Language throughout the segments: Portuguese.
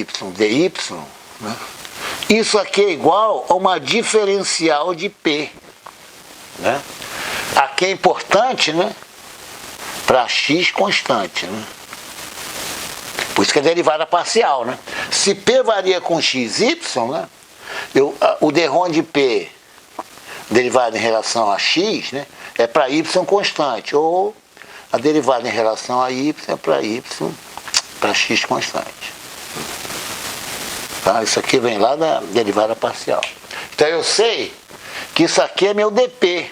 dy, né? Isso aqui é igual a uma diferencial de P, né? Aqui é importante, né? Para x constante, né? Por isso que é derivada parcial, né? Se P varia com x, y, né? O derrom de P derivado em relação a x, né? É para y constante, ou a derivada em relação a y é para x constante. Tá? Isso aqui vem lá da derivada parcial. Então eu sei que isso aqui é meu dp.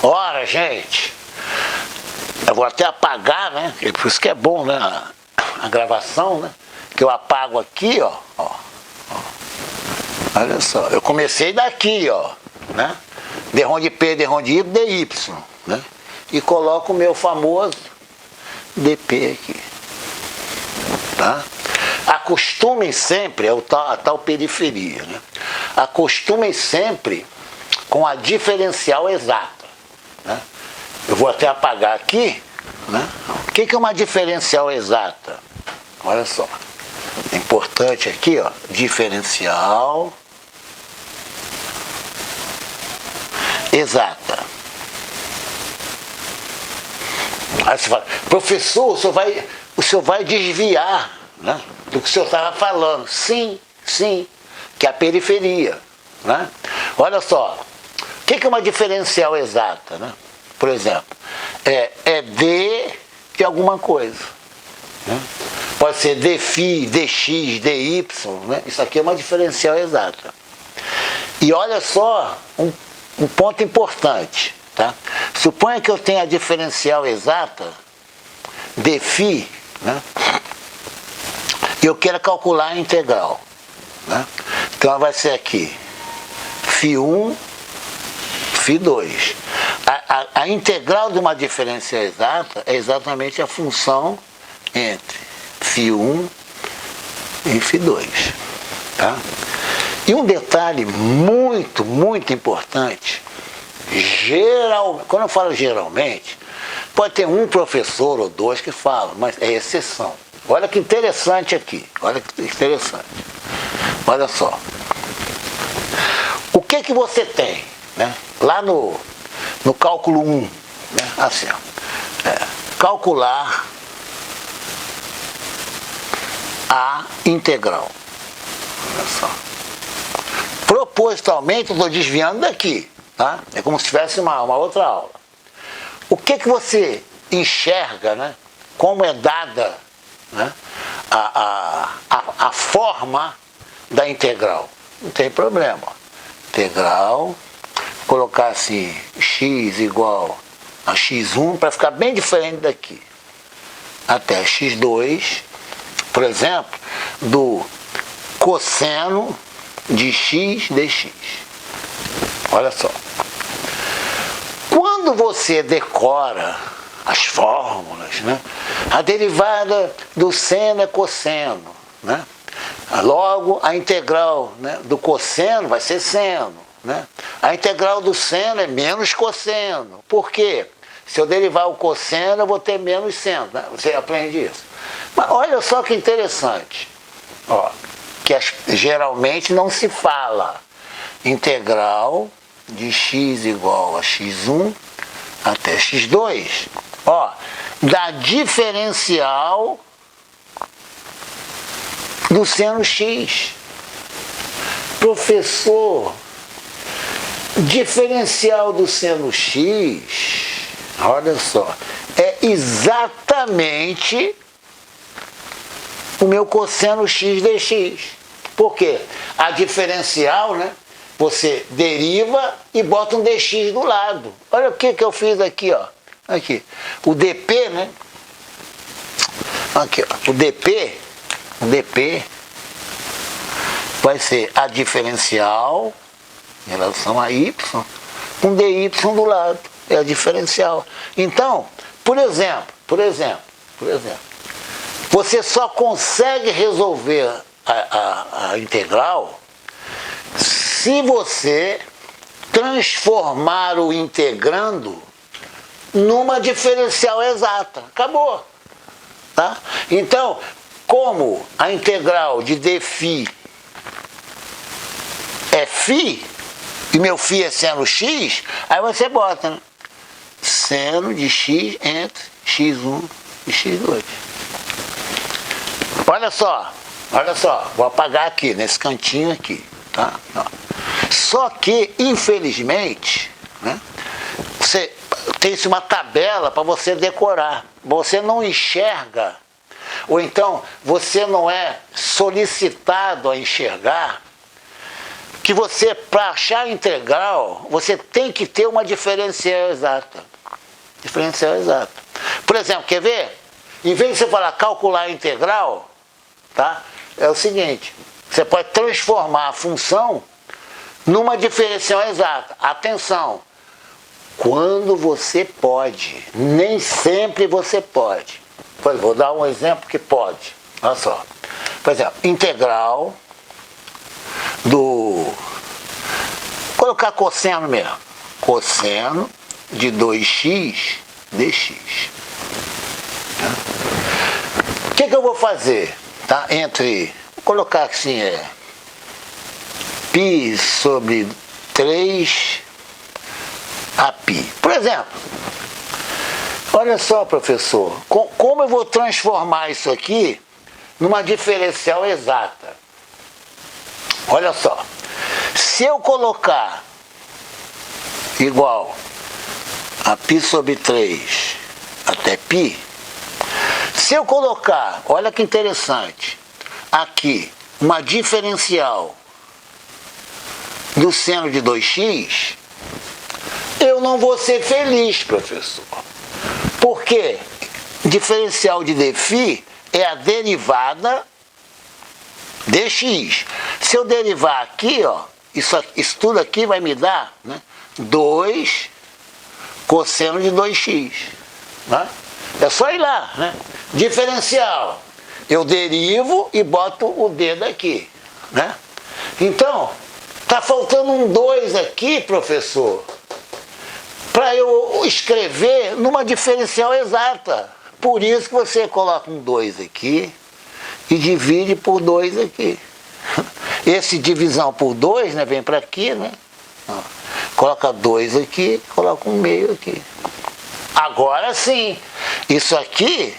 Ora, gente, eu vou até apagar, né? Por isso que é bom, né? A gravação, né? Que eu apago aqui, ó. Olha só, eu comecei daqui, ó, né? Derrom de P, derrom de Y, dy, né? E coloco o meu famoso dp aqui, tá? Acostumem sempre, a tal periferia, né? Acostumem sempre com a diferencial exata, né? Eu vou até apagar aqui, né? O que é uma diferencial exata? Olha só, é importante aqui, ó, diferencial exata. Aí você fala, professor, o senhor vai desviar, né, do que o senhor estava falando. Sim, que é a periferia, né? Olha só, o que é uma diferencial exata, né? Por exemplo, é d de alguma coisa, né? Pode ser dφ, dx, dy, né? Isso aqui é uma diferencial exata. E olha só um ponto importante, tá? Suponha que eu tenha a diferencial exata dφ, né? E eu quero calcular a integral, né? Então ela vai ser aqui φ1, φ2. A integral de uma diferencial exata é exatamente a função entre φ1 e φ2, tá? E um detalhe muito importante, quando eu falo geralmente, pode ter um professor ou dois que falam, mas é exceção. Olha que interessante aqui, olha que interessante. Olha só. O que você tem, né? Lá no cálculo 1, né? Assim, ó, calcular a integral. Olha só. Propositalmente eu estou desviando daqui, tá? É como se tivesse uma outra aula. O que você enxerga, né? Como é dada, né? A forma da integral? Não tem problema. Integral, vou colocar assim, x igual a x1 para ficar bem diferente daqui. Até x2, por exemplo, do cosseno de x dx. Olha só. Quando você decora as fórmulas, né? A derivada do seno é cosseno, né? Logo, a integral, né, do cosseno vai ser seno, né? A integral do seno é menos cosseno. Por quê? Se eu derivar o cosseno, eu vou ter menos seno, né? Você aprende isso. Mas olha só que interessante. Ó, que geralmente não se fala. Integral de x igual a x1 até x2. Ó, da diferencial do seno x. Professor, diferencial do seno x, olha só, é exatamente o meu cosseno x dx. Por quê? A diferencial, né? Você deriva e bota um dx do lado. Olha o que eu fiz aqui, ó. Aqui. O dp, né? Aqui, ó. O dp vai ser a diferencial em relação a y, com dy do lado. É a diferencial. Então, por exemplo, você só consegue resolver a integral se você transformar o integrando numa diferencial exata. Acabou. Tá? Então, como a integral de dφ é φ, e meu φ é seno x, aí você bota, né? Seno de x entre x1 e x2. Olha só, vou apagar aqui, nesse cantinho aqui, tá? Só que, infelizmente, né, você tem uma tabela para você decorar. Você não enxerga, ou então você não é solicitado a enxergar, que você, para achar a integral, você tem que ter uma diferencial exata. Diferencial exata. Por exemplo, quer ver? Em vez de você falar calcular a integral, tá? É o seguinte, você pode transformar a função numa diferencial exata. Atenção, quando você pode, nem sempre você pode. Vou dar um exemplo que pode. Olha só. Por exemplo, integral do... Vou colocar cosseno mesmo. Cosseno de 2x dx. O que eu vou fazer? Tá? Entre... Vou colocar assim, π sobre 3 a π. Por exemplo, olha só, professor, como eu vou transformar isso aqui numa diferencial exata? Olha só, se eu colocar igual a π sobre 3 até π, se eu colocar, olha que interessante, aqui uma diferencial do seno de 2x, eu não vou ser feliz, professor. Porque diferencial de dφ é a derivada dx. Se eu derivar aqui, ó, isso tudo aqui vai me dar, né, 2 cosseno de 2x. Né? É só ir lá, né? Diferencial. Eu derivo e boto o dedo aqui. Né? Então, está faltando um 2 aqui, professor, para eu escrever numa diferencial exata. Por isso que você coloca um 2 aqui e divide por 2 aqui. Esse divisão por 2, né, vem para aqui, né? Ó, coloca 2 aqui, coloca um meio aqui. Agora sim, isso aqui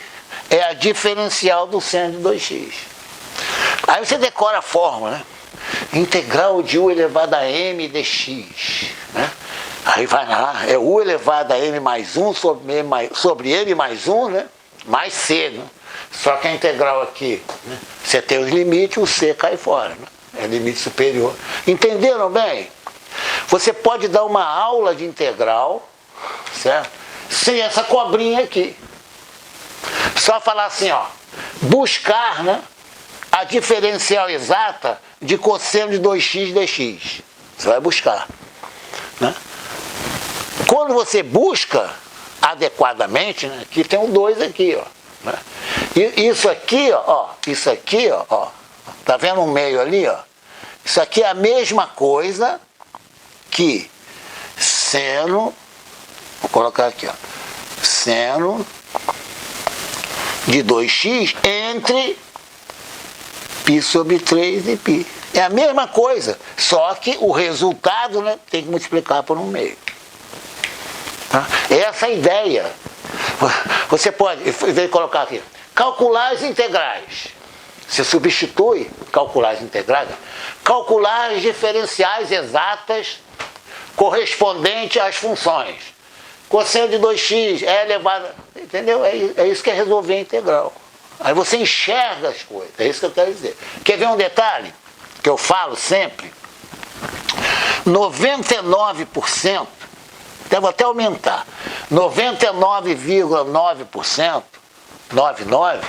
é a diferencial do seno de 2x. Aí você decora a fórmula, né? Integral de u elevado a m dx. Né? Aí vai lá, é u elevado a m mais 1 sobre m mais 1, né? Mais c. Né? Só que a integral aqui, né? Você tem os limites, o c cai fora. Né? É limite superior. Entenderam bem? Você pode dar uma aula de integral, certo? Sem essa cobrinha aqui. Só falar assim, ó, buscar, né, a diferencial exata de cosseno de 2x dx. Você vai buscar. Né? Quando você busca adequadamente, né, aqui tem um 2 aqui, ó. Né? E isso aqui, ó, tá vendo um meio ali, ó? Isso aqui é a mesma coisa que seno, vou colocar aqui, ó, seno de 2x entre π sobre 3 e π. É a mesma coisa, só que o resultado, né, tem que multiplicar por um meio. Tá? Essa é a ideia. Você pode, em vez de colocar aqui, calcular as integrais. Você substitui calcular as integrais, calcular as diferenciais exatas correspondentes às funções. Cosseno de 2x é elevado, entendeu? É isso que é resolver a integral. Aí você enxerga as coisas, é isso que eu quero dizer. Quer ver um detalhe que eu falo sempre? 99%, vou até aumentar, 99,9%, 99%,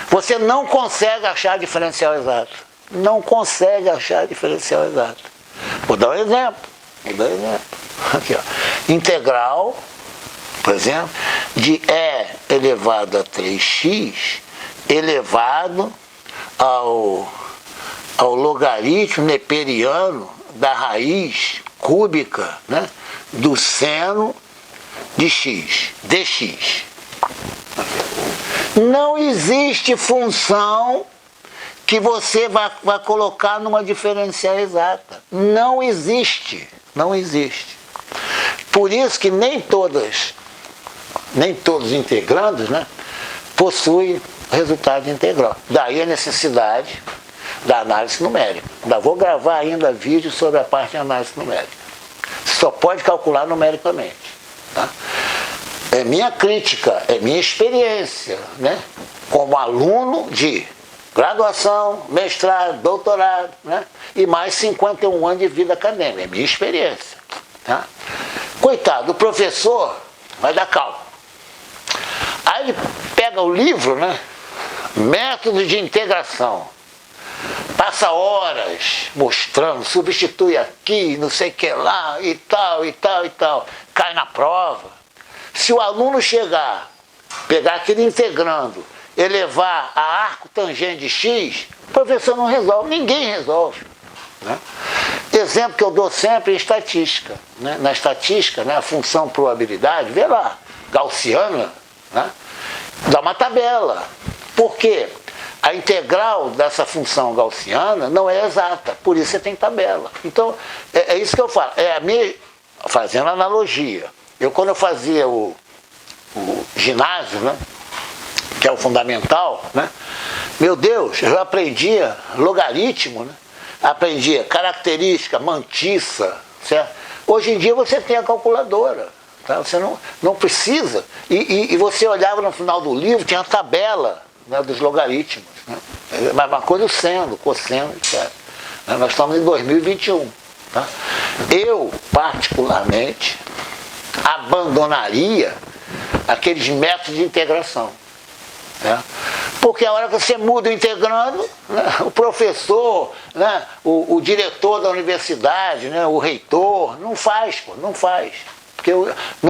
você não consegue achar a diferencial exata. Não consegue achar a diferencial exata. Vou dar um exemplo. Aqui, ó. Integral, por exemplo, de e elevado a 3x elevado ao logaritmo neperiano da raiz cúbica, né, do seno de x, dx. Não existe função que você vai colocar numa diferencial exata. Não existe. Não existe. Por isso que nem todos os integrandos, né, possuem resultado integral. Daí a necessidade da análise numérica. Ainda vou gravar ainda vídeo sobre a parte de análise numérica. Você só pode calcular numericamente. Tá? É minha crítica, é minha experiência, né, como aluno de graduação, mestrado, doutorado, né, e mais 51 anos de vida acadêmica. É minha experiência. Tá? Coitado, o professor vai dar cálculo. Aí ele pega o livro, né, Método de Integração. Passa horas mostrando, substitui aqui, não sei o que lá, e tal, e tal, e tal. Cai na prova. Se o aluno chegar, pegar aquele integrando, elevar a arco tangente de x, o professor não resolve, ninguém resolve. Né? Exemplo que eu dou sempre em estatística. Né? Na estatística, né, a função probabilidade, vê lá, gaussiana, né, dá uma tabela. Por quê? A integral dessa função gaussiana não é exata, por isso você tem tabela. Então, é isso que eu falo. Fazendo analogia. Quando eu fazia o ginásio, né, que é o fundamental, né, meu Deus, eu aprendia logaritmo, né, aprendia característica, mantissa, certo? Hoje em dia você tem a calculadora, tá? Você não precisa. E você olhava no final do livro, tinha a tabela, né, dos logaritmos. Né? Uma coisa o seno, cosseno, etc. Nós estamos em 2021. Tá? Eu, particularmente, abandonaria aqueles métodos de integração. Né? Porque a hora que você muda o integrando, né, o professor, né, o diretor da universidade, né, o reitor, não faz. Porque